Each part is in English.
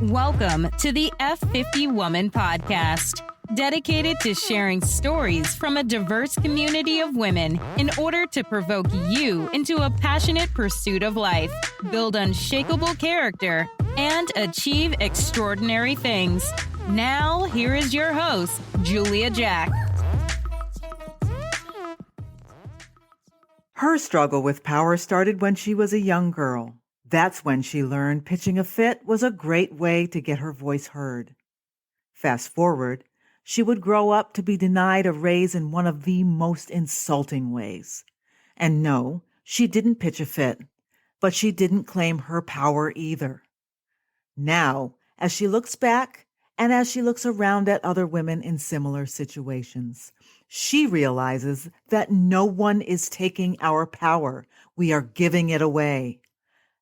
Welcome to the F50 Woman Podcast, dedicated to sharing stories from a diverse community of women in order to provoke you into a passionate pursuit of life, build unshakable character, and achieve extraordinary things. Now, here is your host, Julia Jack. Her struggle with power started when she was a young girl. That's when she learned pitching a fit was a great way to get her voice heard. Fast forward, she would grow up to be denied a raise in one of the most insulting ways. And no, she didn't pitch a fit, but she didn't claim her power either. Now, as she looks back and as she looks around at other women in similar situations, she realizes that no one is taking our power. We are giving it away.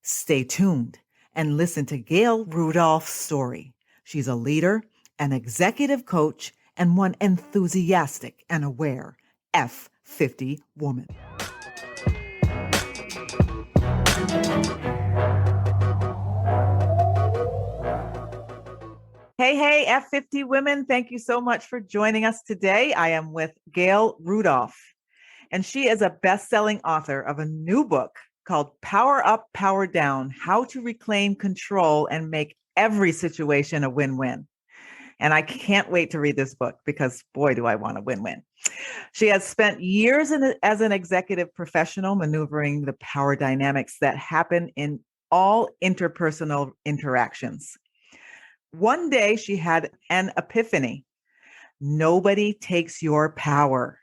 Stay tuned and listen to Gail Rudolph's story. She's a leader, an executive coach, and one enthusiastic and aware F50 woman. Hey, F50 women. Thank you so much for joining us today. I am with Gail Rudolph, and she is a best-selling author of a new book called Power Up, Power Down: How to Reclaim Control and Make Every Situation a Win-Win. And I can't wait to read this book because, boy, do I want a win-win. She has spent years as an executive professional maneuvering the power dynamics that happen in all interpersonal interactions. One day she had an epiphany. Nobody takes your power.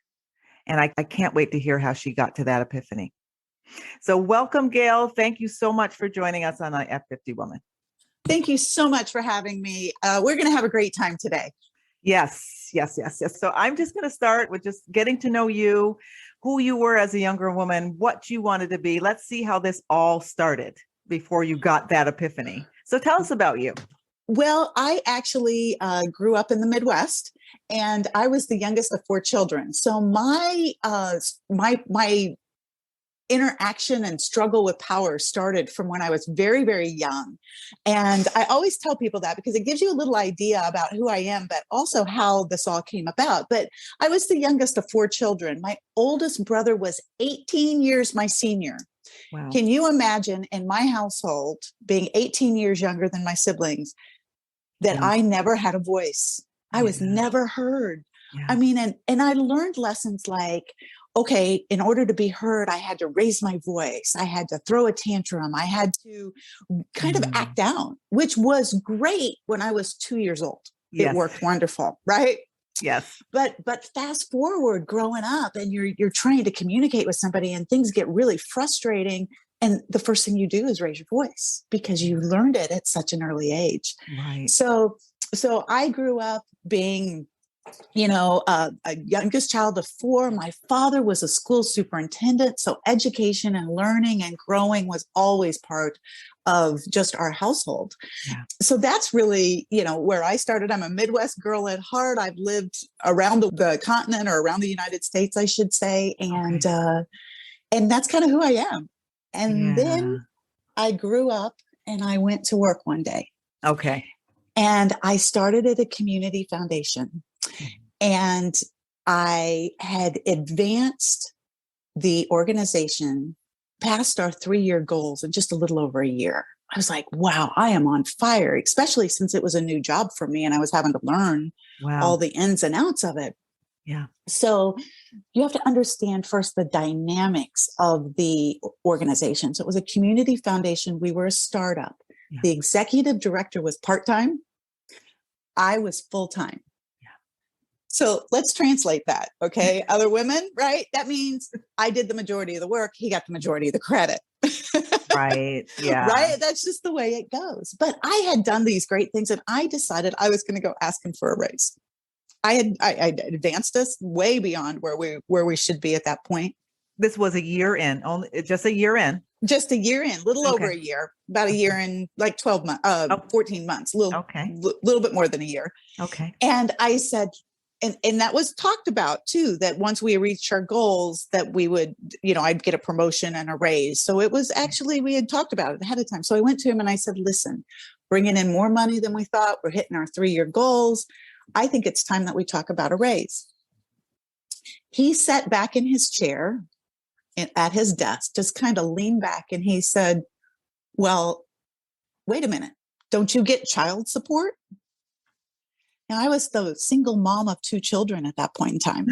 And I can't wait to hear how she got to that epiphany. So welcome, Gail. Thank you so much for joining us on F50 Woman. Thank you so much for having me. We're going to have a great time today. Yes. So I'm just going to start with just getting to know you, who you were as a younger woman, what you wanted to be. Let's see how this all started before you got that epiphany. So tell us about you. Well, I actually grew up in the Midwest, and I was the youngest of 4 children. So my interaction and struggle with power started from when I was very, very young. And I always tell people that because it gives you a little idea about who I am, but also how this all came about. But I was the youngest of 4 children. My oldest brother was 18 years my senior. Wow. Can you imagine in my household being 18 years younger than my siblings that I never had a voice? I was never heard. Yeah. I mean, and I learned lessons like, okay, in order to be heard, I had to raise my voice. I had to throw a tantrum. I had to kind of act out, which was great when I was 2 years old. Yes. It worked wonderful, right? Yes. But fast forward growing up and you're trying to communicate with somebody and things get really frustrating. And the first thing you do is raise your voice because you learned it at such an early age. Right. So I grew up being, a youngest child of 4. My father was a school superintendent. So education and learning and growing was always part of just our household. Yeah. So that's really, where I started. I'm a Midwest girl at heart. I've lived around the continent, or around the United States, I should say. And, and that's kind of who I am. And then I grew up and I went to work one day. Okay. And I started at a community foundation. And I had advanced the organization past our 3-year goals in just a little over a year. I was like, wow, I am on fire, especially since it was a new job for me and I was having to learn all the ins and outs of it. Yeah. So you have to understand first the dynamics of the organization. So it was a community foundation. We were a startup. Yeah. The executive director was part-time. I was full-time. So let's translate that. Okay. Other women, right? That means I did the majority of the work. He got the majority of the credit. Right. Yeah. Right. That's just the way it goes. But I had done these great things and I decided I was going to go ask him for a raise. I advanced us way beyond where we should be at that point. This was a year in, just a year in. Just a year in, little over a year, about a year and like 14 months, little bit more than a year. Okay. And I said, And that was talked about too, that once we reached our goals that we would, I'd get a promotion and a raise. So it was actually, we had talked about it ahead of time. So I went to him and I said, listen, bringing in more money than we thought. We're hitting our 3-year goals. I think it's time that we talk about a raise. He sat back in his chair at his desk, just kind of leaned back, and he said, well, wait a minute. Don't you get child support? And I was the single mom of 2 children at that point in time.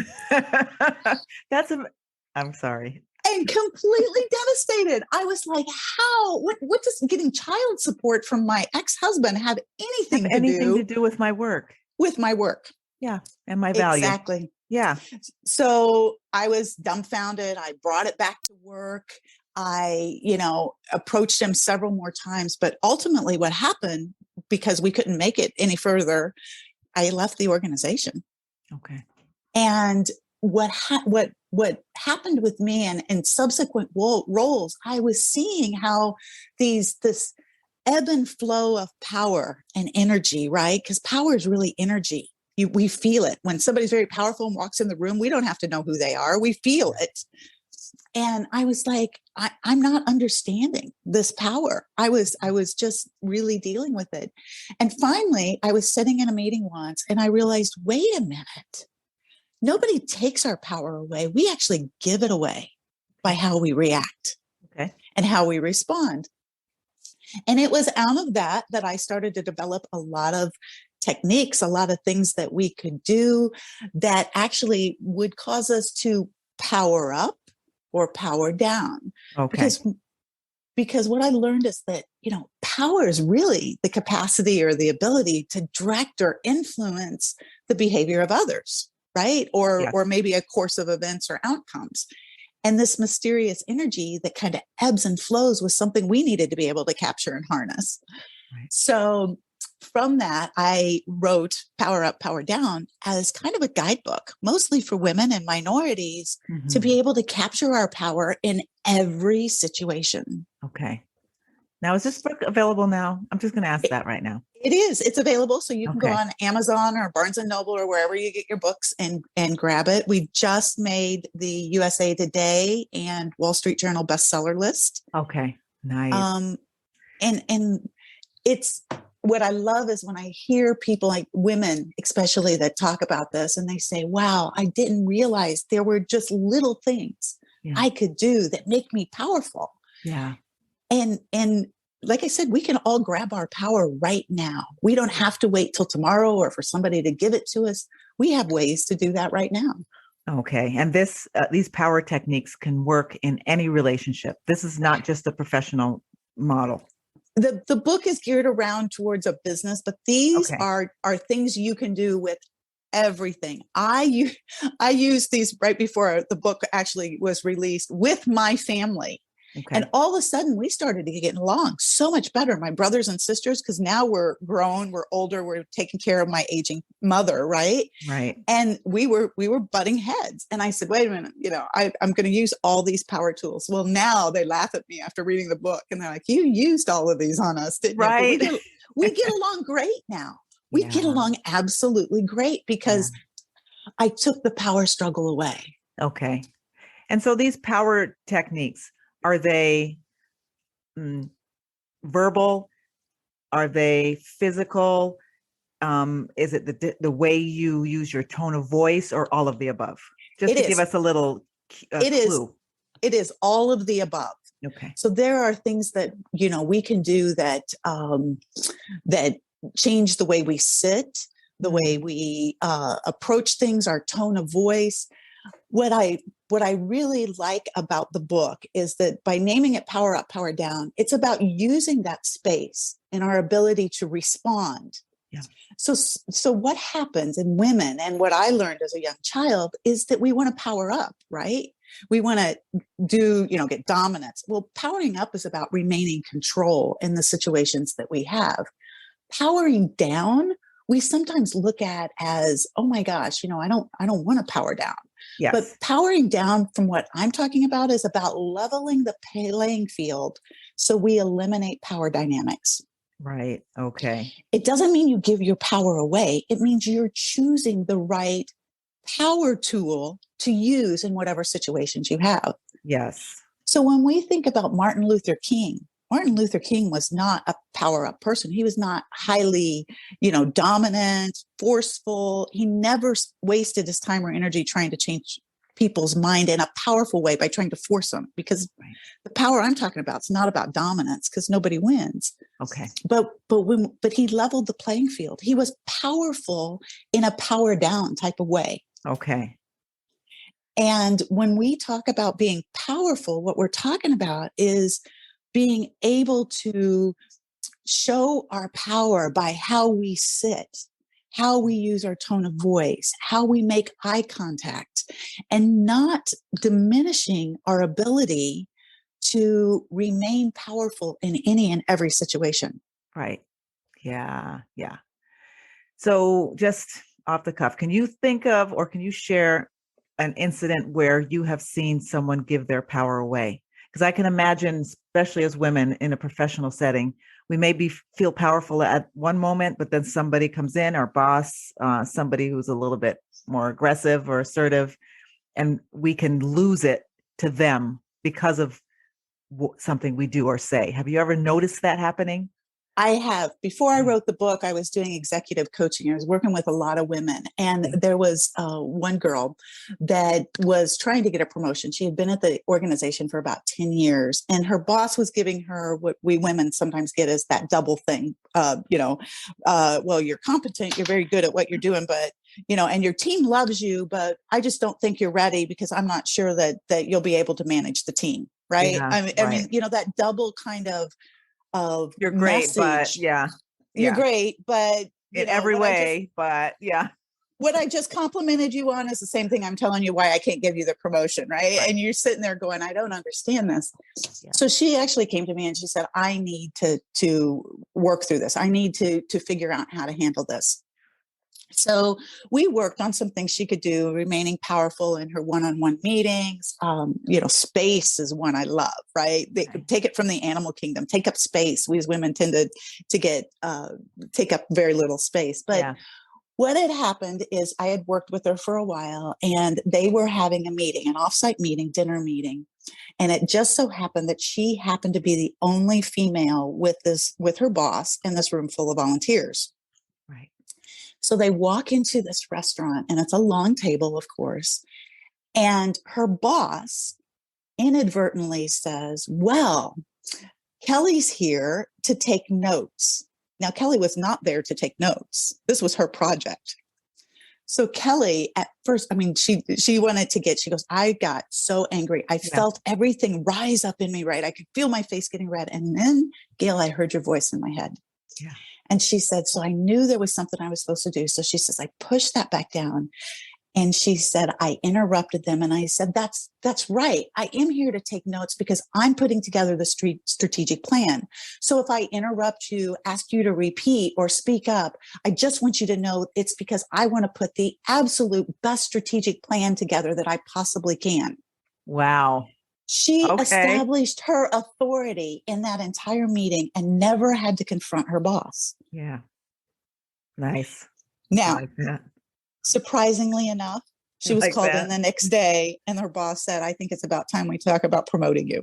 I'm sorry. And completely devastated. I was like, how? What does getting child support from my ex-husband have anything to do with my work? With my work. Yeah. And my value. Exactly. Yeah. So I was dumbfounded. I brought it back to work. I, approached him several more times, but ultimately what happened, because we couldn't make it any further, I left the organization. Okay. And what happened with me and in subsequent roles, I was seeing how this ebb and flow of power and energy, right? Because power is really energy. We feel it. When somebody's very powerful and walks in the room, we don't have to know who they are. We feel it. And I was like, I'm not understanding this power. I was just really dealing with it. And finally, I was sitting in a meeting once and I realized, wait a minute. Nobody takes our power away. We actually give it away by how we react and how we respond. And it was out of that I started to develop a lot of techniques, a lot of things that we could do that actually would cause us to power up or power down. Okay. Because what I learned is that, power is really the capacity or the ability to direct or influence the behavior of others, right? Or maybe a course of events or outcomes. And this mysterious energy that kind of ebbs and flows was something we needed to be able to capture and harness. Right. So from that, I wrote Power Up, Power Down as kind of a guidebook, mostly for women and minorities, to be able to capture our power in every situation. Okay. Now, is this book available now? I'm just going to ask that right now. It is. It's available. So you can go on Amazon or Barnes & Noble or wherever you get your books and grab it. We've just made the USA Today and Wall Street Journal bestseller list. Okay. Nice. And it's what I love is when I hear people like women, especially, that talk about this and they say, wow, I didn't realize there were just little things I could do that make me powerful. Yeah. And like I said, we can all grab our power right now. We don't have to wait till tomorrow or for somebody to give it to us. We have ways to do that right now. Okay. And these power techniques can work in any relationship. This is not just a professional model. The book is geared around towards a business, but these are things you can do with everything. I used these right before the book actually was released with my family. Okay. And all of a sudden we started to get along so much better. My brothers and sisters, because now we're grown, we're older, we're taking care of my aging mother. Right. Right. And we were butting heads. And I said, wait a minute, I'm going to use all these power tools. Well, now they laugh at me after reading the book and they're like, you used all of these on us, didn't you? Right. But we get along great now. We get along absolutely great because I took the power struggle away. Okay. And so these power techniques, are they verbal? Are they physical? Is it the way you use your tone of voice, or all of the above? Just to give us a little clue. It is all of the above. Okay. So there are things that, we can do that change the way we sit, the way we approach things, our tone of voice. What I really like about the book is that by naming it Power Up, Power Down, it's about using that space and our ability to respond. Yeah. So what happens in women, and what I learned as a young child, is that we want to power up, right? We want to get dominance. Well, powering up is about remaining control in the situations that we have. Powering down, we sometimes look at as, oh my gosh, I don't want to power down. Yes. But powering down, from what I'm talking about, is about leveling the playing field so we eliminate power dynamics. Right. Okay. It doesn't mean you give your power away. It means you're choosing the right power tool to use in whatever situations you have. Yes. So when we think about Martin Luther King was not a power up person. He was not highly, dominant, forceful. He never wasted his time or energy trying to change people's mind in a powerful way by trying to force them, because the power I'm talking about is not about dominance, because nobody wins. Okay. But he leveled the playing field. He was powerful in a power down type of way. Okay. And when we talk about being powerful, what we're talking about is being able to show our power by how we sit, how we use our tone of voice, how we make eye contact, and not diminishing our ability to remain powerful in any and every situation. Right. Yeah. Yeah. So just off the cuff, can you think of, or can you share an incident where you have seen someone give their power away? Because I can imagine, especially as women in a professional setting, we maybe feel powerful at one moment, but then somebody comes in, our boss, somebody who's a little bit more aggressive or assertive, and we can lose it to them because of something we do or say. Have you ever noticed that happening? I have. Before I wrote the book, I was doing executive coaching. I was working with a lot of women. And there was one girl that was trying to get a promotion. She had been at the organization for about 10 years. And her boss was giving her what we women sometimes get as that double thing. Well, you're competent. You're very good at what you're doing, but, and your team loves you. But I just don't think you're ready, because I'm not sure that you'll be able to manage the team. Right. Yeah, I mean, that double kind of you're great, message. but you're great, but in every way, but what I just complimented you on is the same thing I'm telling you why I can't give you the promotion, right? And you're sitting there going, I don't understand this. So she actually came to me and she said, I need to work through this. I need to figure out how to handle this. So we worked on some things she could do, remaining powerful in her one-on-one meetings. Space is one I love, right? They could take it from the animal kingdom, take up space. We as women tend to get take up very little space. But what had happened is I had worked with her for a while, and they were having a meeting, an offsite meeting, dinner meeting. And it just so happened that she happened to be the only female with her boss in this room full of volunteers. Right. So they walk into this restaurant, and it's a long table, of course. And her boss inadvertently says, well, Kelly's here to take notes. Now, Kelly was not there to take notes. This was her project. So Kelly, at first, she wanted to she goes, I got so angry. I felt everything rise up in me, right? I could feel my face getting red. And then, Gail, I heard your voice in my head. Yeah. And she said, so I knew there was something I was supposed to do. So she says, I pushed that back down. And she said, I interrupted them. And I said, that's right. I am here to take notes because I'm putting together the strategic plan. So if I interrupt you, ask you to repeat or speak up, I just want you to know it's because I want to put the absolute best strategic plan together that I possibly can. Wow. She established her authority in that entire meeting and never had to confront her boss. Yeah. Nice. Now, surprisingly enough, she was called in the next day, and her boss said, I think it's about time we talk about promoting you.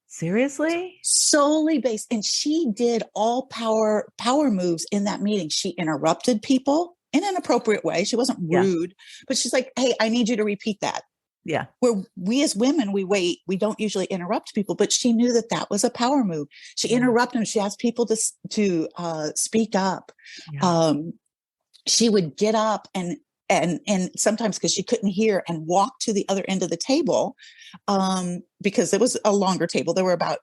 Seriously? Solely based. And she did all power moves in that meeting. She interrupted people in an appropriate way. She wasn't rude, but she's like, hey, I need you to repeat that. Yeah. Where we as women, we wait. We don't usually interrupt people, but she knew that was a power move. She interrupted them. She asked people to speak up. Yeah. She would get up and sometimes, because she couldn't hear, and walk to the other end of the table, because it was a longer table. There were about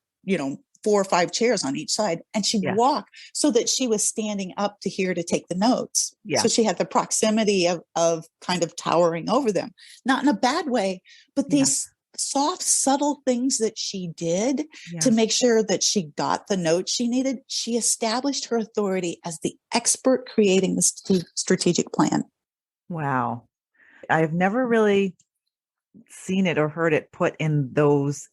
4 or 5 chairs on each side, and she'd walk so that she was standing up to take the notes. So she had the proximity of kind of towering over them, not in a bad way, but these soft, subtle things that she did to make sure that she got the notes she needed. She established her authority as the expert creating the strategic plan. Wow. I've never really seen it or heard it put in those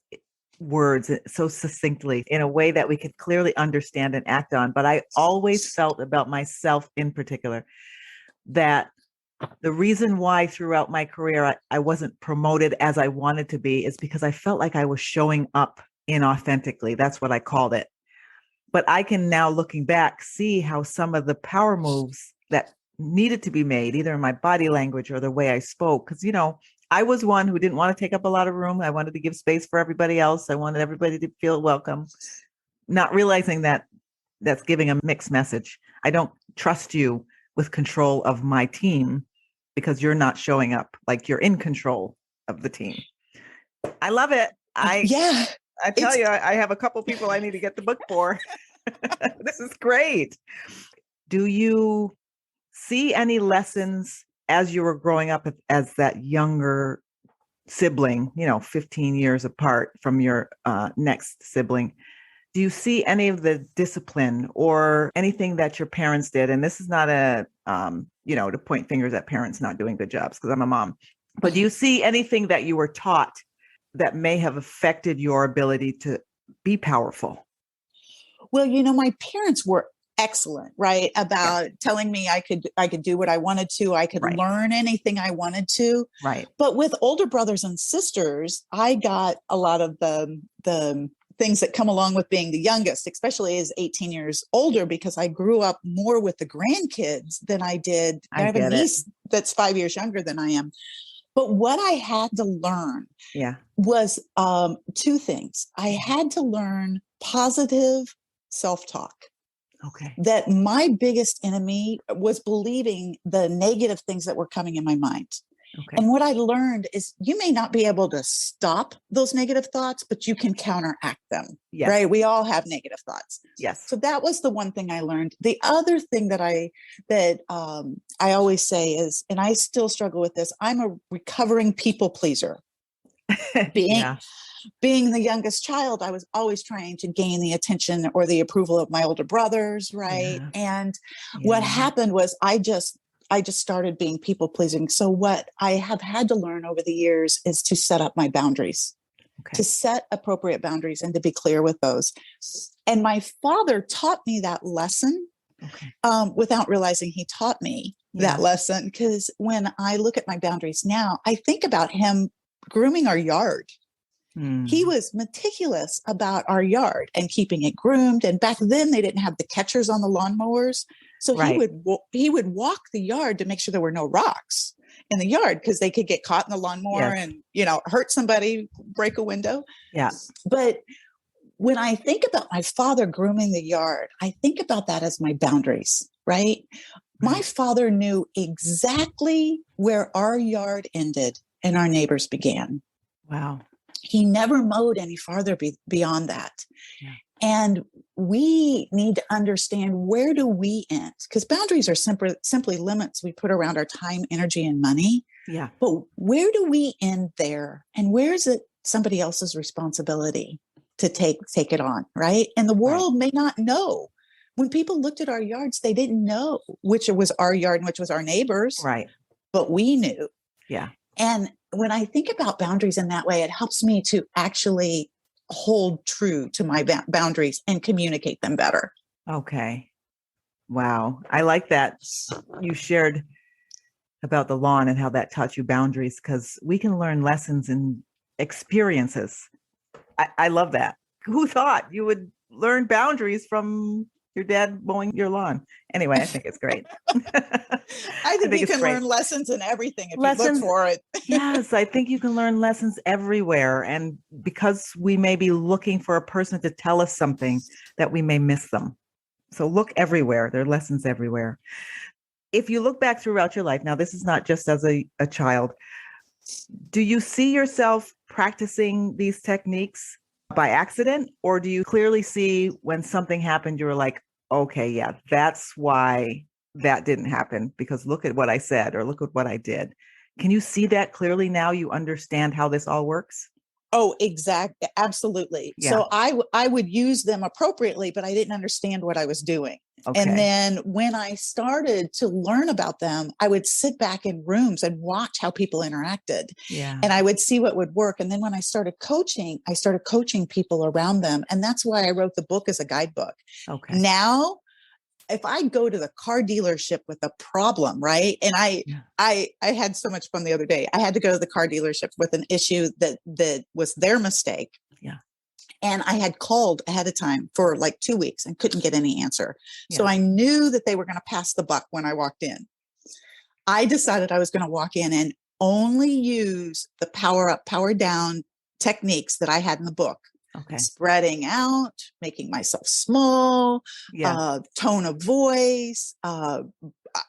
words so succinctly in a way that we could clearly understand and act on. But I always felt about myself in particular that The reason why throughout my career I wasn't promoted as I wanted to be is because I felt like I was showing up inauthentically. That's what I called it. But I can now, looking back, see how some of the power moves that needed to be made, either in my body language or the way I spoke, because, I was one who didn't want to take up a lot of room. I wanted to give space for everybody else. I wanted everybody to feel welcome, not realizing that that's giving a mixed message. I don't trust you with control of my team because you're not showing up like you're in control of the team. I love it. Yeah. I tell you, I have a couple people I need to get the book for. This is great. Do you see any lessons as you were growing up as that younger sibling, 15 years apart from your next sibling? Do you see any of the discipline or anything that your parents did? And this is not to point fingers at parents not doing good jobs, because I'm a mom. But do you see anything that you were taught that may have affected your ability to be powerful? Well, my parents were excellent, right? About telling me I could do what I wanted to. I could learn anything I wanted to. Right. But with older brothers and sisters, I got a lot of the things that come along with being the youngest, especially as 18 years older, because I grew up more with the grandkids than I did. I have a niece that's 5 years younger than I am. But what I had to learn was two things. I had to learn positive self-talk. Okay. That my biggest enemy was believing the negative things that were coming in my mind. Okay. And what I learned is you may not be able to stop those negative thoughts, but you can counteract them. Yes. Right? We all have negative thoughts. Yes. So that was the one thing I learned. The other thing that I always say is, and I still struggle with this, I'm a recovering people pleaser. Being the youngest child, I was always trying to gain the attention or the approval of my older brothers, right? Yeah. And what happened was I just started being people pleasing. So what I have had to learn over the years is to set up my boundaries, to set appropriate boundaries and to be clear with those. And my father taught me that lesson without realizing he taught me that lesson. Because when I look at my boundaries now, I think about him grooming our yard. He was meticulous about our yard and keeping it groomed. And back then they didn't have the catchers on the lawnmowers. So he would walk the yard to make sure there were no rocks in the yard, because they could get caught in the lawnmower and, hurt somebody, break a window. Yeah. But when I think about my father grooming the yard, I think about that as my boundaries, right? My father knew exactly where our yard ended and our neighbors began. Wow. He never mowed any farther beyond that. Yeah. And we need to understand, where do we end? Because boundaries are simply limits we put around our time, energy, and money. Yeah. But where do we end there? And where is it somebody else's responsibility to take it on, right? And the world may not know. When people looked at our yards, they didn't know which was our yard and which was our neighbor's. Right. But we knew. Yeah. And when I think about boundaries in that way, it helps me to actually hold true to my boundaries and communicate them better. Okay. Wow. I like that you shared about the lawn and how that taught you boundaries, because we can learn lessons in experiences. I love that. Who thought you would learn boundaries from your dad mowing your lawn? Anyway, I think it's great. I think you can learn lessons in everything if you look for it. Yes, I think you can learn lessons everywhere. And because we may be looking for a person to tell us something, that we may miss them. So look everywhere. There are lessons everywhere. If you look back throughout your life, now this is not just as a child, do you see yourself practicing these techniques by accident? Or do you clearly see when something happened, you were like, okay, yeah, that's why that didn't happen, because look at what I said, or look at what I did. Can you see that clearly now? You understand how this all works? Oh, exactly. Absolutely. Yeah. So I would use them appropriately, but I didn't understand what I was doing. Okay. And then when I started to learn about them, I would sit back in rooms and watch how people interacted. Yeah. And I would see what would work. And then when I started coaching people around them. And that's why I wrote the book as a guidebook. Okay. Now if I go to the car dealership with a problem, right? And I had so much fun the other day. I had to go to the car dealership with an issue that was their mistake. Yeah. And I had called ahead of time for like 2 weeks and couldn't get any answer. So Yeah. I knew that they were going to pass the buck when I walked in. I decided I was going to walk in and only use the power up, power down techniques that I had in the book. Okay. Spreading out, making myself small, Yeah. tone of voice,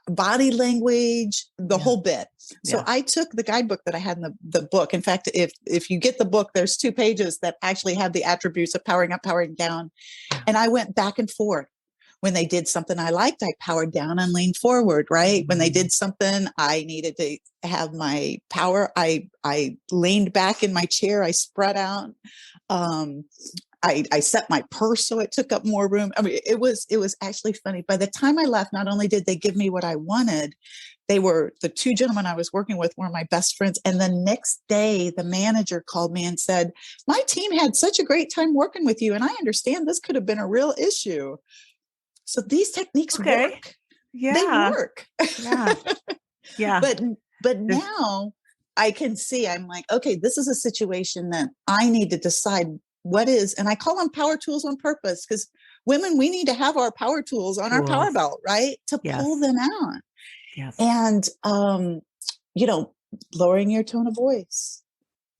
body language, the whole bit. So Yeah. I took the guidebook that I had in the book. In fact, if you get the book, there's 2 pages that actually have the attributes of powering up, powering down. Yeah. And I went back and forth. When they did something I liked, I powered down and leaned forward, right? When they did something I needed to have my power, I leaned back in my chair, I spread out. I set my purse so it took up more room. I mean, it was actually funny. By the time I left, not only did they give me what I wanted, they were the 2 gentlemen I was working with were my best friends. And the next day, the manager called me and said, "My team had such a great time working with you. And I understand this could have been a real issue." So these techniques work. Yeah. They work. Yeah. Yeah. But now I can see, I'm like, okay, this is a situation that I need to decide what is, and I call them power tools on purpose, because women, we need to have our power tools on our power belt, right? To pull them out. Yes. And, lowering your tone of voice,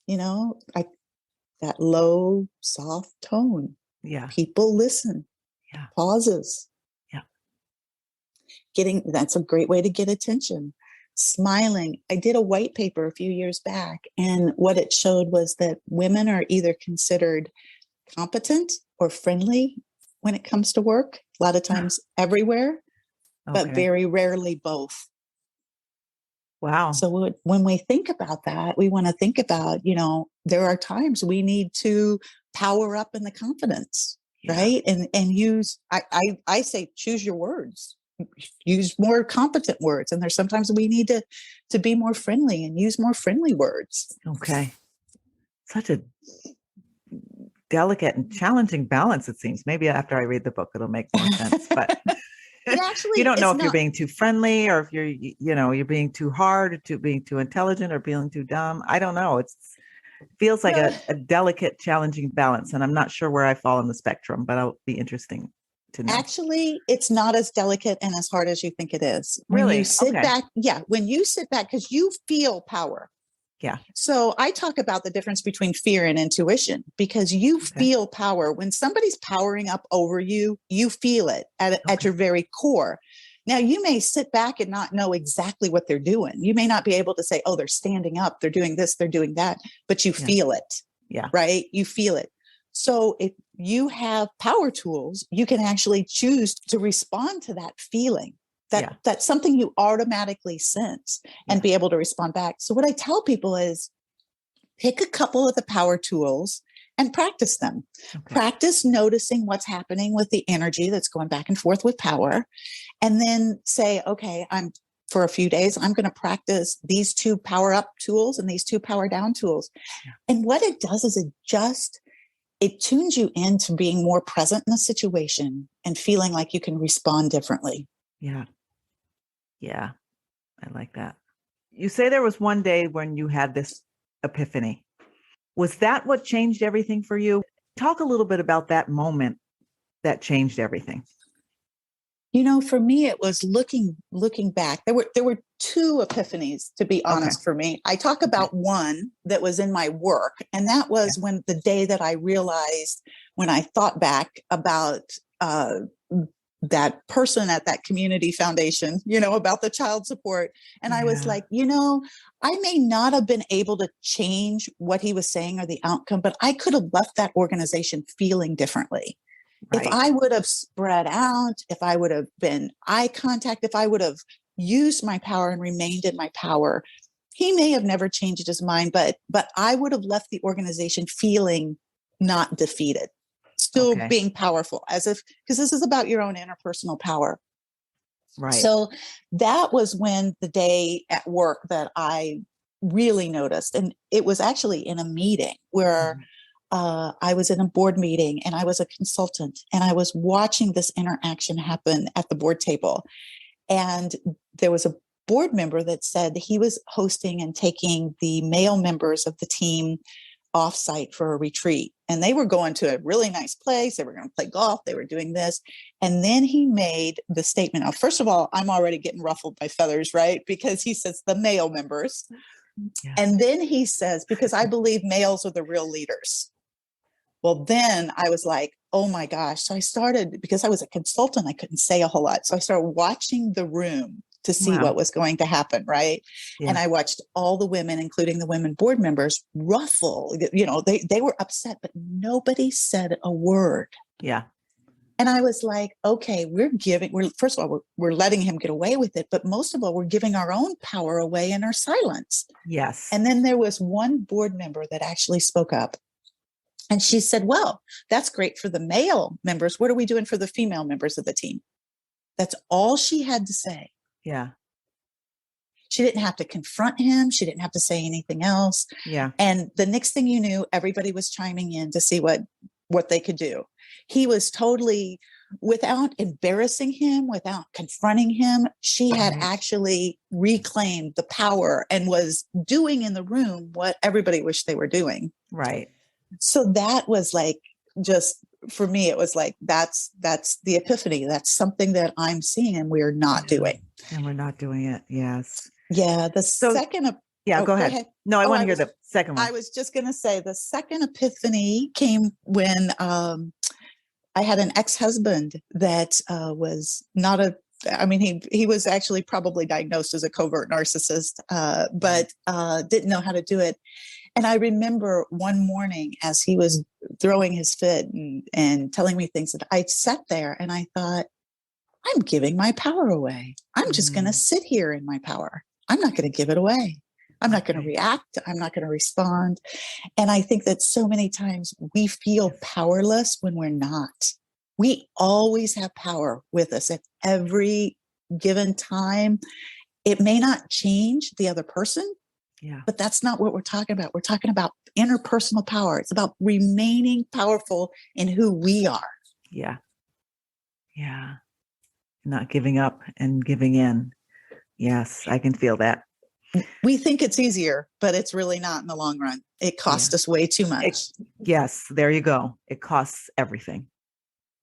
that low, soft tone. Yeah. People listen. Yeah. Pauses. Yeah. That's a great way to get attention. Smiling. I did a white paper a few years back, and what it showed was that women are either considered competent or friendly when it comes to work. A lot of times everywhere, but very rarely both. Wow. So when we think about that, we want to think about, there are times we need to power up in the confidence, right? And use, I say, choose your words. Use more competent words. And there's sometimes we need to be more friendly and use more friendly words. Okay. Such a delicate and challenging balance, it seems. Maybe after I read the book, it'll make more sense. But you don't know if you're being too friendly or if you're being too hard or being too intelligent or being too dumb. I don't know. It feels like a delicate, challenging balance. And I'm not sure where I fall on the spectrum, but it'll be interesting to know. Actually, it's not as delicate and as hard as you think it is. When really? You sit back, when you sit back, because you feel power. Yeah. So I talk about the difference between fear and intuition, because you feel power. When somebody's powering up over you, you feel it at your very core. Now, you may sit back and not know exactly what they're doing. You may not be able to say, oh, they're standing up, they're doing this, they're doing that, but you feel it. Yeah. Right? You feel it. So if you have power tools, you can actually choose to respond to that feeling. That's something you automatically sense and be able to respond back. So what I tell people is pick a couple of the power tools and practice them. Practice noticing what's happening with the energy that's going back and forth with power. And then say, okay, for a few days, I'm going to practice these 2 power up tools and these 2 power down tools. Yeah. And what it does is it tunes you into being more present in the situation and feeling like you can respond differently. Yeah. Yeah. I like that. You say there was one day when you had this epiphany. Was that what changed everything for you? Talk a little bit about that moment that changed everything. For me, it was looking back. There were 2 epiphanies, to be honest, for me. I talk about one that was in my work, and that was when the day that I realized, when I thought back about that person at that community foundation, about the child support. And I was like, I may not have been able to change what he was saying or the outcome, but I could have left that organization feeling differently. Right. If I would have spread out, if I would have been eye contact, if I would have used my power and remained in my power, he may have never changed his mind, but I would have left the organization feeling not defeated, still being powerful, because this is about your own interpersonal power. Right. So that was when the day at work that I really noticed, and it was actually in a meeting where I was in a board meeting and I was a consultant and I was watching this interaction happen at the board table. And there was a board member that said he was hosting and taking the male members of the team offsite for a retreat. And they were going to a really nice place. They were going to play golf. They were doing this. And then he made the statement. Now, first of all, I'm already getting ruffled by feathers, right? Because he says the male members. Yeah. And then he says, because I believe males are the real leaders. Well, then I was like, oh my gosh. So I started, because I was a consultant, I couldn't say a whole lot. So I started watching the room to see what was going to happen, right? Yeah. And I watched all the women, including the women board members, ruffle. They were upset, but nobody said a word. Yeah. And I was like, okay, first of all, we're letting him get away with it, but most of all, we're giving our own power away in our silence. Yes. And then there was one board member that actually spoke up. And she said, well, that's great for the male members. What are we doing for the female members of the team? That's all she had to say. Yeah. She didn't have to confront him. She didn't have to say anything else. Yeah. And the next thing you knew, everybody was chiming in to see what they could do. He was totally, without embarrassing him, without confronting him, she had actually reclaimed the power and was doing in the room what everybody wished they were doing. Right. So that was like, just for me, it was like, that's the epiphany. That's something that I'm seeing and we're not doing. And we're not doing it. Yes. Yeah. Go ahead. No, I want to hear the second one. I was just going to say the second epiphany came when I had an ex-husband that was not he was actually probably diagnosed as a covert narcissist, but didn't know how to do it. And I remember one morning as he was throwing his fit and telling me things, that I sat there and I thought, I'm giving my power away. I'm just going to sit here in my power. I'm not going to give it away. I'm not going to react. I'm not going to respond. And I think that so many times we feel powerless when we're not. We always have power with us at every given time. It may not change the other person, but that's not what we're talking about. We're talking about interpersonal power. It's about remaining powerful in who we are. Yeah. Yeah. Not giving up and giving in. Yes, I can feel that. We think it's easier, but it's really not in the long run. It costs us way too much. Yes, there you go. It costs everything.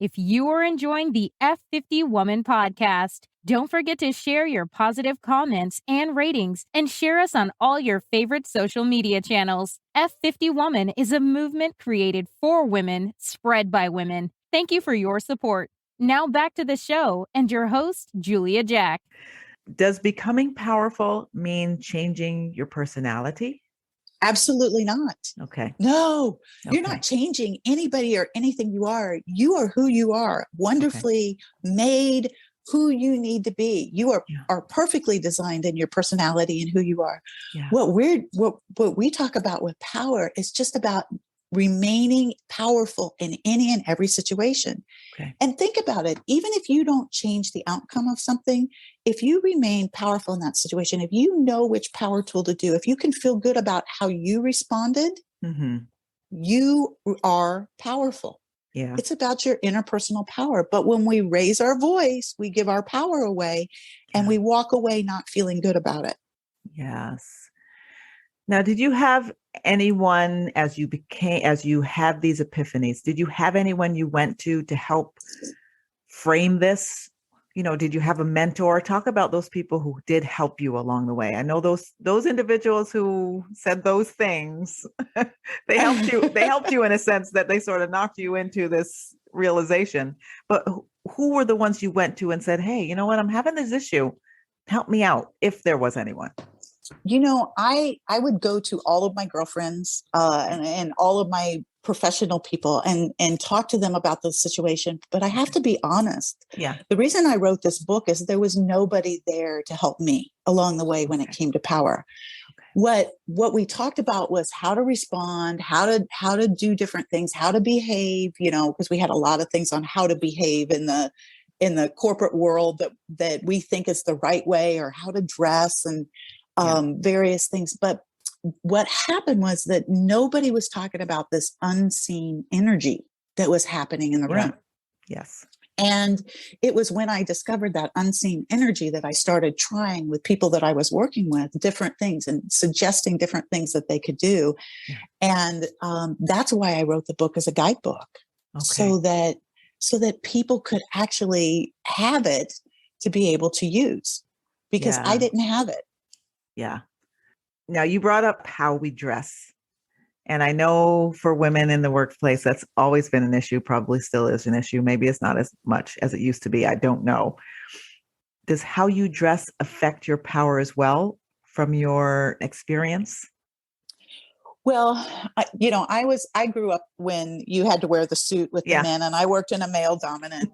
If you are enjoying the F50 Woman podcast, don't forget to share your positive comments and ratings and share us on all your favorite social media channels. F50 Woman is a movement created for women, spread by women. Thank you for your support. Now back to the show and your host, Julia Jack. Does becoming powerful mean changing your personality? Absolutely not. Okay. No, you're not changing anybody or anything you are. You are who you are, wonderfully made, who you need to be. You are perfectly designed in your personality and who you are. Yeah. What we talk about with power is just about remaining powerful in any and every situation. Okay. And think about it. Even if you don't change the outcome of something, if you remain powerful in that situation, if you know which power tool to do, if you can feel good about how you responded, you are powerful. Yeah. It's about your interpersonal power. But when we raise our voice, we give our power away and we walk away not feeling good about it. Yes. Now, did you have anyone as you had these epiphanies, did you have anyone you went to help frame this? Did you have a mentor? Talk about those people who did help you along the way. I know those individuals who said those things, they helped you in a sense that they sort of knocked you into this realization. But who were the ones you went to and said, hey, you know what? I'm having this issue. Help me out, if there was anyone. I would go to all of my girlfriends and all of my professional people and talk to them about the situation. But I have to be honest. Yeah. The reason I wrote this book is there was nobody there to help me along the way when it came to power. Okay. What we talked about was how to respond, how to do different things, how to behave, because we had a lot of things on how to behave in the corporate world that we think is the right way, or how to dress and various things. But what happened was that nobody was talking about this unseen energy that was happening in the room. Yes. And it was when I discovered that unseen energy that I started trying with people that I was working with different things and suggesting different things that they could do. Yeah. And that's why I wrote the book as a guidebook, so that people could actually have it to be able to use, because I didn't have it. Yeah. Now, you brought up how we dress. And I know for women in the workplace, that's always been an issue, probably still is an issue. Maybe it's not as much as it used to be. I don't know. Does how you dress affect your power as well from your experience? Well, I grew up when you had to wear the suit with the men, and I worked in a male dominant.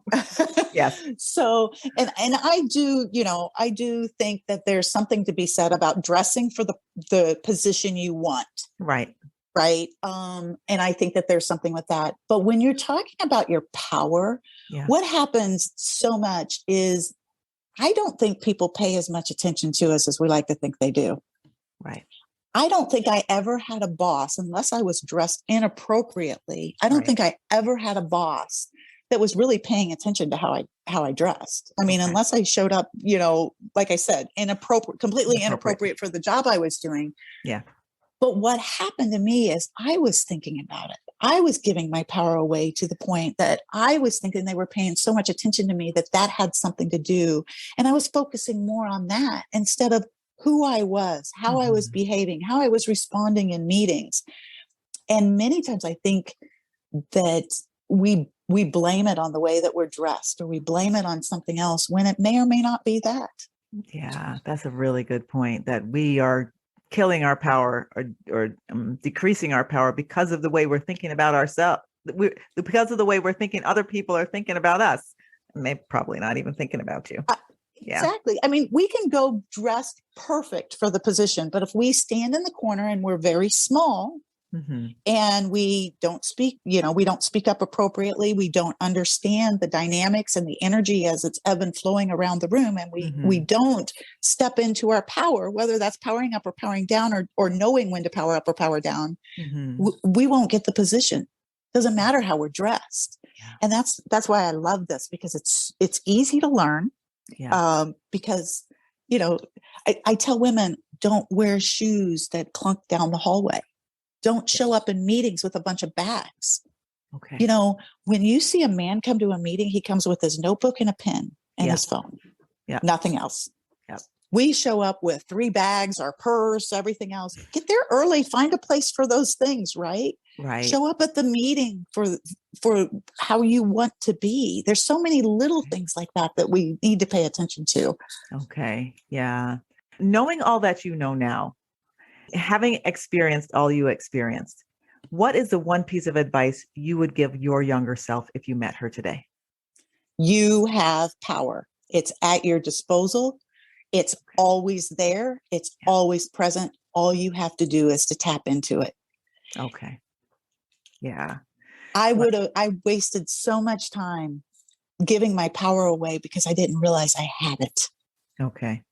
Yes. So, and I do think that there's something to be said about dressing for the position you want. Right. Right. And I think that there's something with that. But when you're talking about your power, what happens so much is I don't think people pay as much attention to us as we like to think they do. Right. I don't think I ever had a boss, unless I was dressed inappropriately. I don't think I ever had a boss that was really paying attention to how I dressed. I mean, unless I showed up, like I said, completely inappropriate for the job I was doing. Yeah. But what happened to me is I was thinking about it. I was giving my power away to the point that I was thinking they were paying so much attention to me that had something to do. And I was focusing more on that instead of who I was, how I was behaving, how I was responding in meetings. And many times I think that we blame it on the way that we're dressed, or we blame it on something else when it may or may not be that. Yeah, that's a really good point, that we are killing our power or decreasing our power because of the way we're thinking about ourselves. Because of the way we're thinking other people are thinking about us. And they're probably not even thinking about you. Exactly. I mean, we can go dressed perfect for the position, but if we stand in the corner and we're very small and we don't speak, we don't speak up appropriately, we don't understand the dynamics and the energy as it's ebb and flowing around the room, and we don't step into our power, whether that's powering up or powering down, or knowing when to power up or power down, we won't get the position. Doesn't matter how we're dressed. And that's why I love this, because it's easy to learn. Because, I tell women, don't wear shoes that clunk down the hallway. Don't show up in meetings with a bunch of bags. Okay. When you see a man come to a meeting, he comes with his notebook and a pen and his phone. Nothing else. We show up with 3 bags, our purse, everything else. Get there early, find a place for those things, right? Right. Show up at the meeting for how you want to be. There's so many little things like that we need to pay attention to. Okay. Yeah. Knowing all that you know now, having experienced all you experienced, what is the one piece of advice you would give your younger self if you met her today? You have power. It's at your disposal. It's always there. It's always present. All you have to do is to tap into it. Okay. Yeah. I wasted so much time giving my power away because I didn't realize I had it. Okay.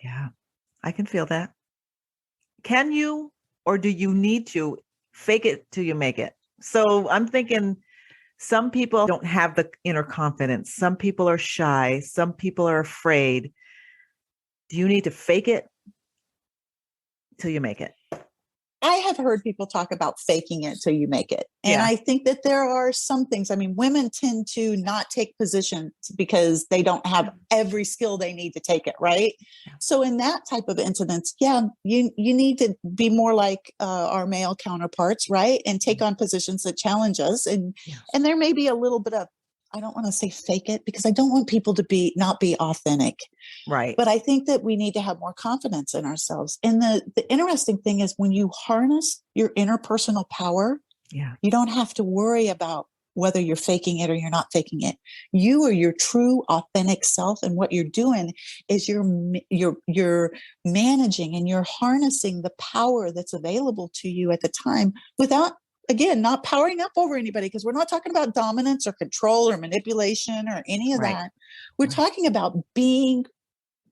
Yeah. I can feel that. Can you, or do you need to fake it till you make it? So I'm thinking some people don't have the inner confidence. Some people are shy. Some people are afraid. Do you need to fake it till you make it? I have heard people talk about faking it till you make it. And I think that there are some things. I mean, women tend to not take positions because they don't have every skill they need to take it, right? So in that type of incidents, you need to be more like our male counterparts, right? And take on positions that challenge us. And there may be a little bit of, I don't want to say fake it, because I don't want people to not be authentic. Right. But I think that we need to have more confidence in ourselves. And the interesting thing is, when you harness your interpersonal power, you don't have to worry about whether you're faking it or you're not faking it. You are your true authentic self. And what you're doing is you're managing and you're harnessing the power that's available to you at the time without, again, not powering up over anybody, because we're not talking about dominance or control or manipulation or any of that. We're talking about being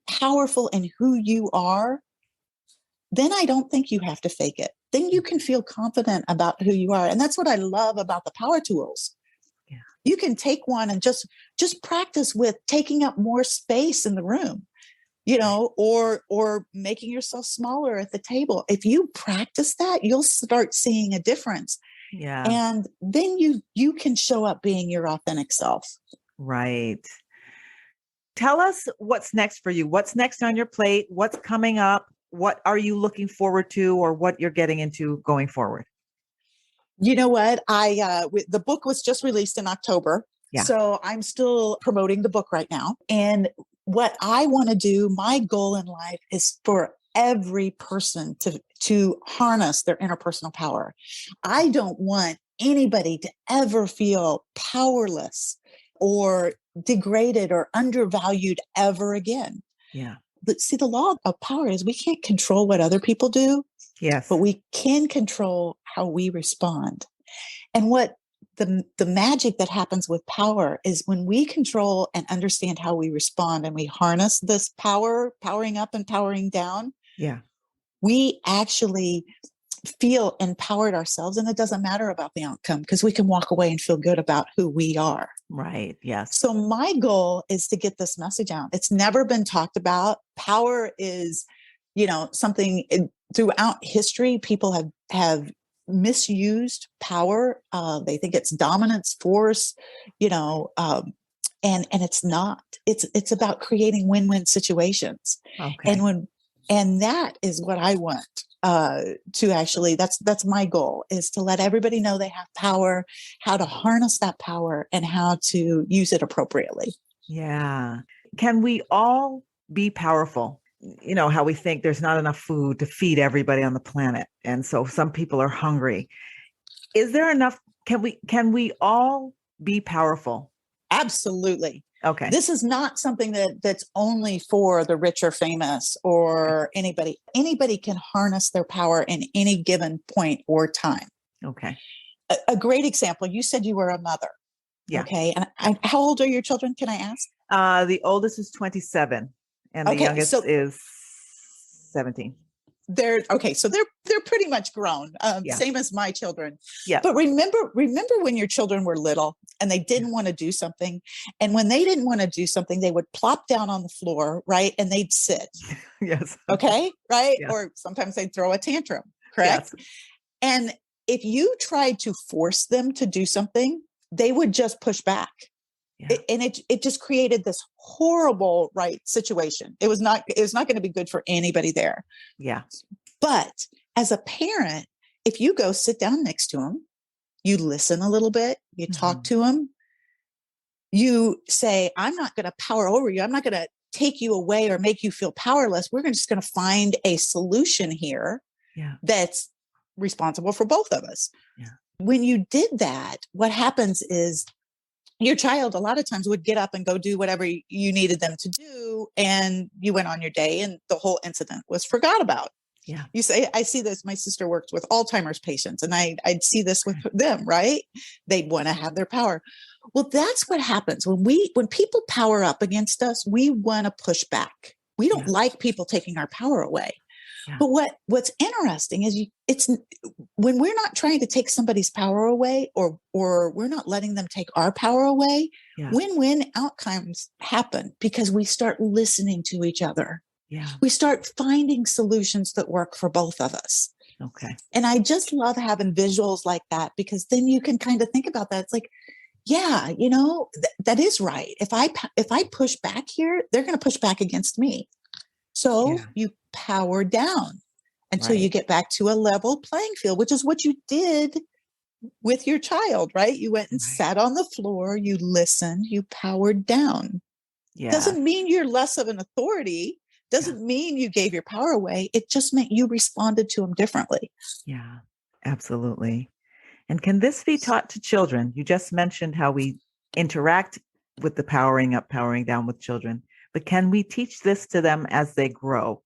powerful in who you are, then I don't think you have to fake it. Then you can feel confident about who you are. And that's what I love about the power tools. Yeah. You can take one and just practice with taking up more space in the room, or making yourself smaller at the table. If you practice that, you'll start seeing a difference. Yeah. And then you can show up being your authentic self. Right. Tell us what's next for you. What's next on your plate? What's coming up? What are you looking forward to, or what you're getting into going forward? You know what? The book was just released in October. Yeah. So I'm still promoting the book right now. And what I want to do, my goal in life is for every person to harness their interpersonal power. I don't want anybody to ever feel powerless or degraded or undervalued ever again. Yeah. But see, the law of power is we can't control what other people do. Yes. But we can control how we respond. And what the magic that happens with power is when we control and understand how we respond and we harness this power, powering up and powering down. Yeah. We actually feel empowered ourselves, and it doesn't matter about the outcome because we can walk away and feel good about who we are. Right. Yes. So my goal is to get this message out. It's never been talked about. Power is, something throughout history, people have misused power. They think it's dominance, force, and it's not. It's about creating win-win situations. Okay. And that is what I want to actually, that's my goal, is to let everybody know they have power, how to harness that power, and how to use it appropriately. Yeah. Can we all be powerful? You know, how we think there's not enough food to feed everybody on the planet. And so some people are hungry. Is there enough? Can we all be powerful? Absolutely. Okay. This is not something that's only for the rich or famous or anybody. Anybody can harness their power in any given point or time. Okay. A great example, you said you were a mother. Yeah. Okay. And how old are your children? Can I ask? The oldest is 27 and the youngest is 17. So they're pretty much grown, Yeah. same as my children. Yeah. But remember when your children were little and they didn't want to do something, and when they didn't want to do something, they would plop down on the floor, right, and they'd sit. Yes. Okay, right, Yeah. or sometimes they'd throw a tantrum. Correct. Yes. And if you tried to force them to do something, they would just push back. Yeah. It just created this horrible situation. It was not going to be good for anybody there. Yeah. But as a parent, if you go sit down next to them, you listen a little bit, you talk to them, you say, I'm not going to power over you. I'm not going to take you away or make you feel powerless. We're just going to find a solution here that's responsible for both of us. Yeah. When you did that, what happens is your child a lot of times would get up and go do whatever you needed them to do. And you went on your day and the whole incident was forgot about. Yeah. You say, I see this. My sister works with Alzheimer's patients, and I'd see this with them, right? They'd want to have their power. Well, that's what happens when people power up against us, we want to push back. We don't like people taking our power away. Yeah. But what's interesting is it's when we're not trying to take somebody's power away, or we're not letting them take our power away, win-win outcomes happen because we start listening to each other. Yeah. We start finding solutions that work for both of us. Okay. And I just love having visuals like that, because then you can kind of think about that. It's like, yeah, that is right. If I push back here, they're going to push back against me. So you power down until you get back to a level playing field, which is what you did with your child, right? You went and sat on the floor, you listened, you powered down. Yeah. Doesn't mean you're less of an authority. Doesn't mean you gave your power away. It just meant you responded to them differently. Yeah, absolutely. And can this be taught to children? You just mentioned how we interact with the powering up, powering down with children, but can we teach this to them as they grow?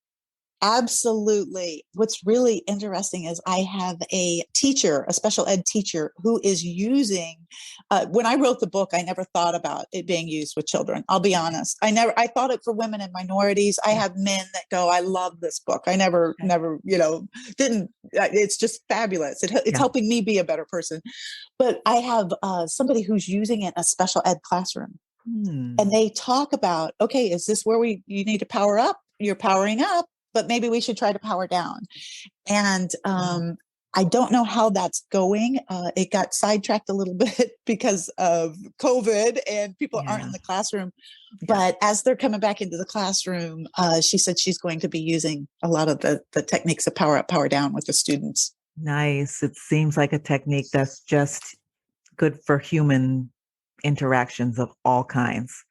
Absolutely. What's really interesting is I have a teacher, a special ed teacher, who is using, when I wrote the book, I never thought about it being used with children. I'll be honest. I thought it for women and minorities. I have men that go, I love this book. I never, didn't, it's just fabulous. It's helping me be a better person. But I have somebody who's using it in a special ed classroom. And they talk about, okay, is this where you need to power up? You're powering up, but maybe we should try to power down. And I don't know how that's going. It got sidetracked a little bit because of COVID and people aren't in the classroom. But as they're coming back into the classroom, she said she's going to be using a lot of the techniques of power up, power down with the students. Nice. It seems like a technique that's just good for human interactions of all kinds.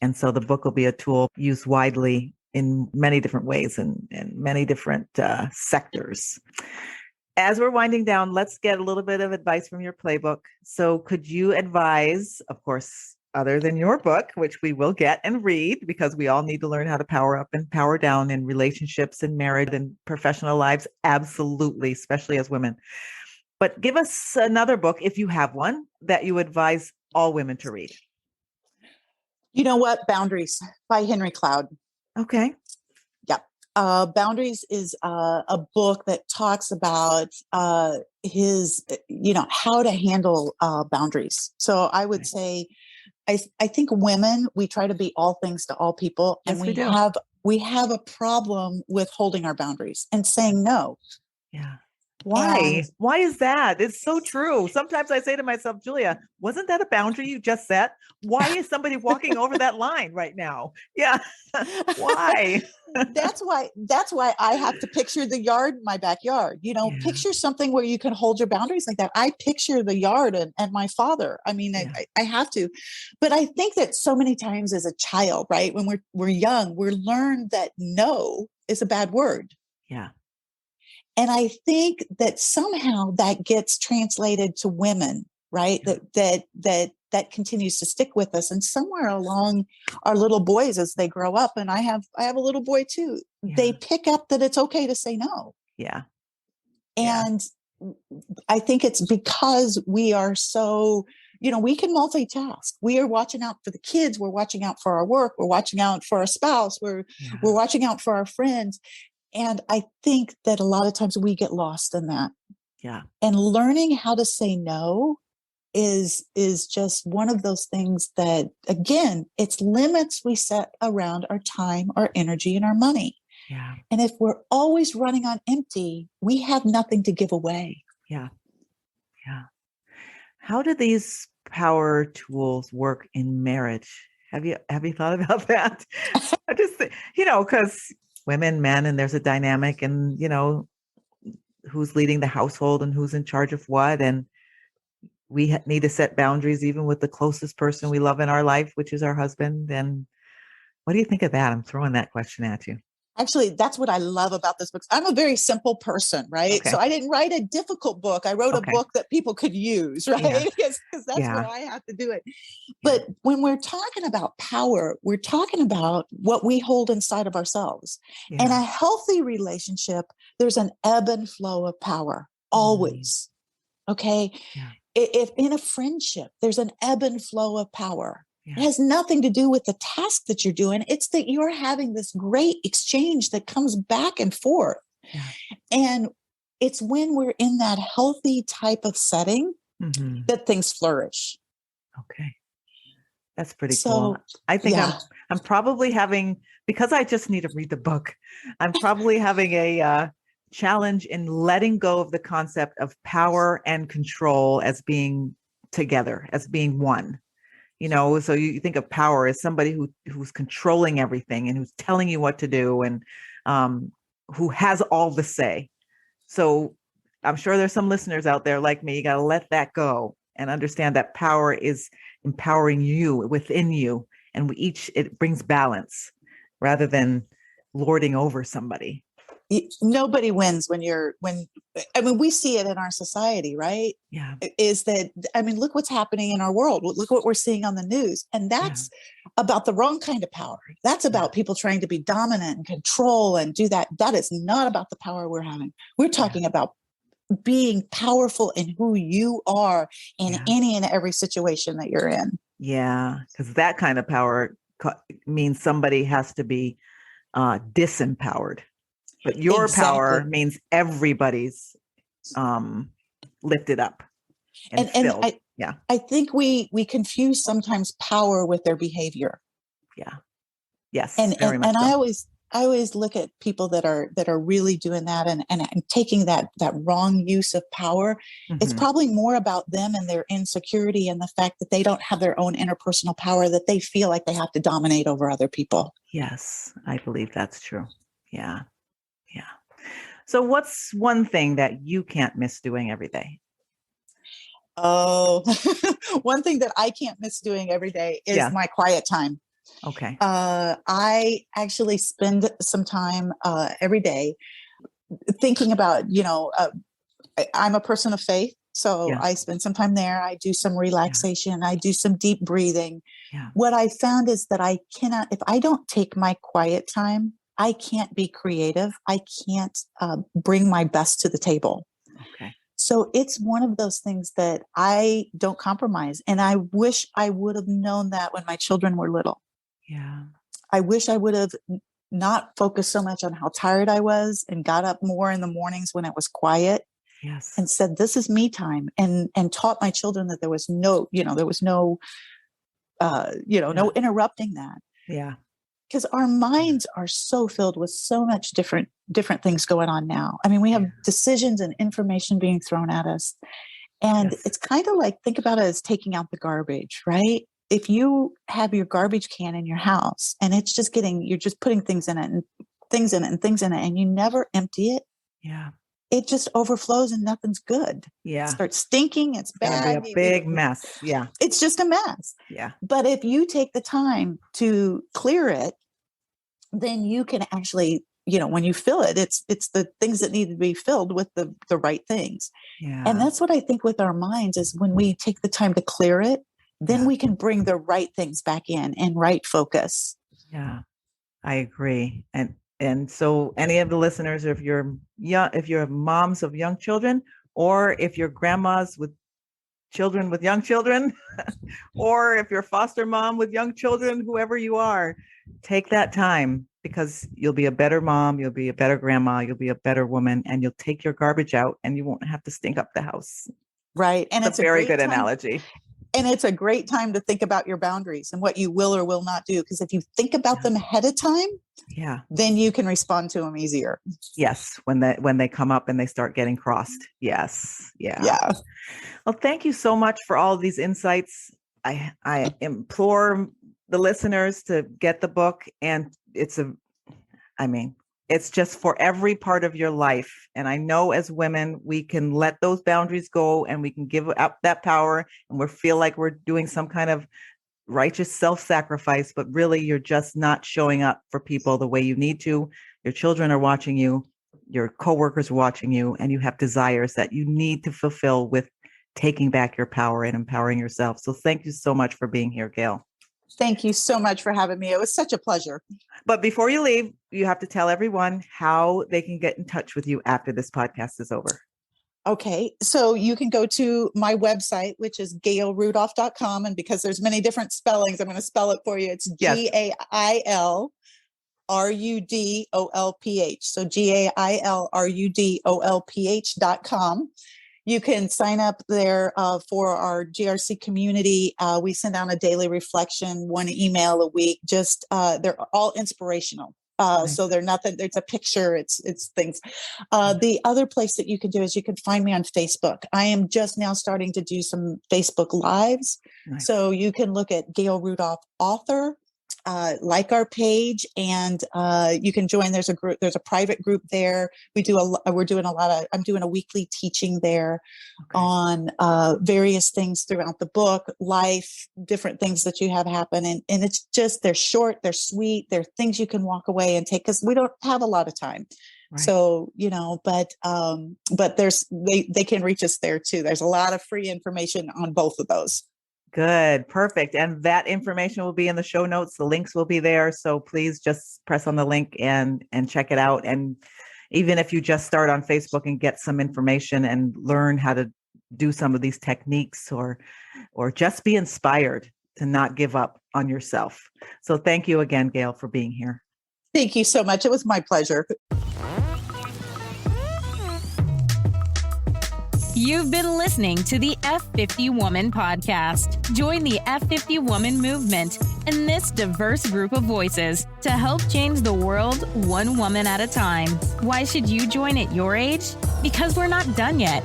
And so the book will be a tool used widely in many different ways and many different sectors. As we're winding down, let's get a little bit of advice from your playbook. So could you advise, of course, other than your book, which we will get and read because we all need to learn how to power up and power down in relationships and marriage and professional lives? Absolutely, especially as women. But give us another book, if you have one, that you advise all women to read. You know what? Boundaries by Henry Cloud. Okay. Yeah. Boundaries is a book that talks about his, how to handle boundaries. So I would say, I think women, we try to be all things to all people. Yes, and we have a problem with holding our boundaries and saying no. Yeah. Why? And why is that? It's so true. Sometimes I say to myself, Julia, wasn't that a boundary you just set? Why is somebody walking over that line right now? Yeah. Why? that's why I have to picture the yard in my backyard. Picture something where you can hold your boundaries like that. I picture the yard and my father. I mean, I have to. But I think that so many times as a child, right, when we're young, we're learned that no is a bad word. Yeah. And I think that somehow that gets translated to women, right? Yeah. That continues to stick with us. And somewhere along our little boys as they grow up, and I have a little boy too, they pick up that it's okay to say no. Yeah. And I think it's because we are so, we can multitask. We are watching out for the kids. We're watching out for our work. We're watching out for our spouse. We're watching out for our friends. And I think that a lot of times we get lost in that. Yeah. And learning how to say no is just one of those things that, again, it's limits we set around our time, our energy, and our money. Yeah. And if we're always running on empty, we have nothing to give away. Yeah. Yeah. How do these power tools work in marriage? Have you thought about that? I just, because women, men, and there's a dynamic and, who's leading the household and who's in charge of what. And we need to set boundaries even with the closest person we love in our life, which is our husband. And what do you think of that? I'm throwing that question at you. Actually, that's what I love about this book. I'm a very simple person, right? Okay. So I didn't write a difficult book. I wrote a book that people could use, right? Because that's where I have to do it. But when we're talking about power, we're talking about what we hold inside of ourselves. Yeah. In a healthy relationship, there's an ebb and flow of power, always. Okay? Yeah. If in a friendship, there's an ebb and flow of power. Yeah. It has nothing to do with the task that you're doing. It's that you're having this great exchange that comes back and forth. Yeah. And it's when we're in that healthy type of setting that things flourish. Okay. That's pretty cool. I think I'm probably having, because I just need to read the book, I'm probably having a challenge in letting go of the concept of power and control as being together, as being one. So you think of power as somebody who's controlling everything and who's telling you what to do and who has all the say. So I'm sure there's some listeners out there like me. You got to let that go and understand that power is empowering you within you. And it brings balance rather than lording over somebody. Nobody wins we see it in our society, right? Yeah. Is that, look what's happening in our world. Look what we're seeing on the news. And that's about the wrong kind of power. That's about people trying to be dominant and control and do that. That is not about the power we're having. We're talking about being powerful in who you are in any and every situation that you're in. Yeah. Because that kind of power means somebody has to be disempowered. But your power means everybody's lifted up and filled. I think we confuse sometimes power with their behavior. Yeah. Yes. And very much so. I always look at people that are really doing that and taking that wrong use of power. Mm-hmm. It's probably more about them and their insecurity and the fact that they don't have their own interpersonal power, that they feel like they have to dominate over other people. Yes, I believe that's true. Yeah. Yeah. So what's one thing that you can't miss doing every day? Oh, one thing that I can't miss doing every day is my quiet time. Okay. I actually spend some time every day thinking about, I'm a person of faith. So I spend some time there. I do some relaxation. I do some deep breathing. Yeah. What I found is that if I don't take my quiet time, I can't be creative. I can't bring my best to the table. Okay. So it's one of those things that I don't compromise. And I wish I would have known that when my children were little. Yeah. I wish I would have not focused so much on how tired I was and got up more in the mornings when it was quiet. Yes. And said, this is me time, and taught my children that there was no interrupting that. Yeah. Because our minds are so filled with so much different things going on now. We have decisions and information being thrown at us. And it's kind of like, think about it as taking out the garbage, right? If you have your garbage can in your house and it's just you're just putting things in it and things in it and things in it, and you never empty it. Yeah. It just overflows and nothing's good. Yeah. It starts stinking. It's bad. It'll be a big mess. Yeah. It's just a mess. Yeah. But if you take the time to clear it, then you can actually, when you fill it, it's the things that need to be filled with the right things. Yeah. And that's what I think with our minds is when we take the time to clear it, then we can bring the right things back in and right focus. Yeah, I agree. And so any of the listeners, if you're moms of young children, or if you're grandmas with children with young children, or if you're a foster mom with young children, whoever you are, take that time, because you'll be a better mom, you'll be a better grandma, you'll be a better woman, and you'll take your garbage out and you won't have to stink up the house. Right. And it's a very good analogy. And it's a great time to think about your boundaries and what you will or will not do. Because if you think about them ahead of time, then you can respond to them easier. Yes. When they come up and they start getting crossed. Yes. Yeah. Yeah. Well, thank you so much for all of these insights. I implore the listeners to get the book, and it's just for every part of your life. And I know as women, we can let those boundaries go and we can give up that power, and we feel like we're doing some kind of righteous self-sacrifice, but really you're just not showing up for people the way you need to. Your children are watching you, your coworkers are watching you, and you have desires that you need to fulfill with taking back your power and empowering yourself. So thank you so much for being here, Gail. Thank you so much for having me. It was such a pleasure. But before you leave, you have to tell everyone how they can get in touch with you after this podcast is over. Okay. So you can go to my website, which is gailrudolph.com. And because there's many different spellings, I'm going to spell it for you. It's GailRudolph. So GailRudolph.com. You can sign up there for our GRC community. We send out a daily reflection, one email a week. Just they're all inspirational. So they're nothing. There's a picture. It's things. The other place that you can do is you can find me on Facebook. I am just now starting to do some Facebook Lives. Nice. So you can look at Gail Rudolph author. Like our page, and you can join. There's a group. There's a private group there. I'm doing a weekly teaching there on various things throughout the book, life, different things that you have happen, and it's just they're short, they're sweet, they're things you can walk away and take, because we don't have a lot of time. Right. So, but they can reach us there too. There's a lot of free information on both of those. Good. Perfect. And that information will be in the show notes. The links will be there. So please just press on the link and check it out. And even if you just start on Facebook and get some information and learn how to do some of these techniques, or just be inspired to not give up on yourself. So thank you again, Gail, for being here. Thank you so much. It was my pleasure. You've been listening to the F50 Woman Podcast. Join the F50 Woman movement and this diverse group of voices to help change the world one woman at a time. Why should you join at your age? Because we're not done yet.